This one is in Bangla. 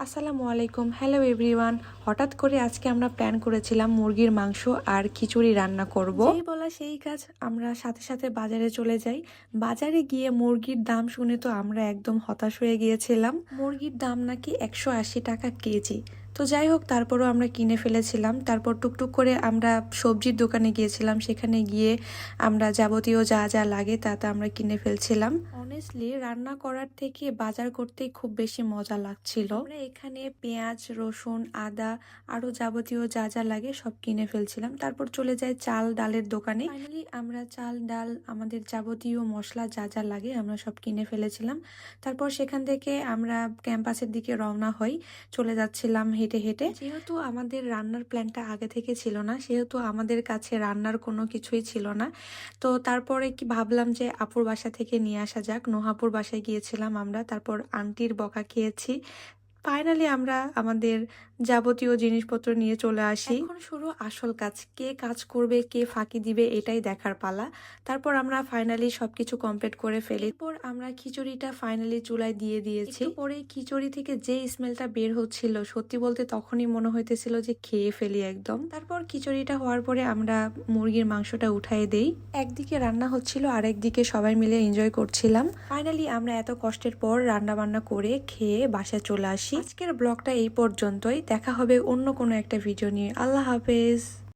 আসসালামু আলাইকুম, হ্যালো এভরিওয়ান। হঠাৎ করে আজকে আমরা প্ল্যান করেছিলাম মুরগির মাংস আর খিচুড়ি রান্না করব। যেই বলা সেই কাজ, আমরা সাথে সাথে বাজারে চলে যাই। বাজারে গিয়ে মুরগির দাম শুনে তো আমরা একদম হতাশ হয়ে গিয়েছিলাম। মুরগির দাম নাকি 180 টাকা কেজি। তো যাই হোক, তারপরও আমরা কিনে ফেলেছিলাম। তারপর টুকটুক করে আমরা সবজির দোকানে গিয়েছিলাম। সেখানে গিয়ে আমরা যাবতীয় যা যা লাগে তা আমরা কিনে ফেলছিলাম। অনেস্টলি রান্না করার থেকে বাজার করতেই খুব বেশি মজা লাগছিল। আমরা এখানে পেঁয়াজ, রসুন, আদা আরো যাবতীয় যা যা লাগে সব কিনে ফেলছিলাম। তারপর চলে যাই চাল ডালের দোকানে। ফাইনালি আমরা চাল ডাল আমাদের যাবতীয় মশলা যা যা লাগে আমরা সব কিনে ফেলেছিলাম। তারপর সেখান থেকে আমরা ক্যাম্পাসের দিকে রওনা হই। চলে যাচ্ছিলাম হেঁটে হেঁটে। যেহেতু আমাদের রান্নার প্ল্যানটা আগে থেকে ছিল না, সেহেতু আমাদের কাছে রান্নার কোনো কিছুই ছিল না। তো তারপরে কি ভাবলাম যে আপুর বাসা থেকে নিয়ে আসা যাক। নোহাপুর বাসায় গিয়েছিলাম আমরা, তারপর আন্টির বকা খেয়েছি। ফাইনালি আমরা আমাদের যাবতীয় জিনিসপত্র নিয়ে চলে আসি। এখন শুরু আসল কাজ, কে কাজ করবে কে ফাঁকি দিবে এটাই দেখার পালা। তারপর আমরা ফাইনালি সবকিছু কমপ্লিট করে ফেলি। এরপর আমরা খিচুড়িটা ফাইনালি চুলায় দিয়ে দিয়েছি। পরে খিচুড়ি থেকে যে স্মেলটা বের হচ্ছিল, সত্যি বলতে তখনই মনে হইতেছিল যে খেয়ে ফেলি একদম। তারপর খিচুড়িটা হওয়ার পরে আমরা মুরগির মাংসটা উঠাই দেই। একদিকে রান্না হচ্ছিল আর একদিকে সবাই মিলে এনজয় করছিলাম। ফাইনালি আমরা এত কষ্টের পর রান্না বান্না করে খেয়ে বাসায় চলে আসি। আজকের ব্লগটা এই পর্যন্তই। দেখা হবে অন্য কোনো একটা ভিডিও নিয়ে। আল্লাহ হাফেজ।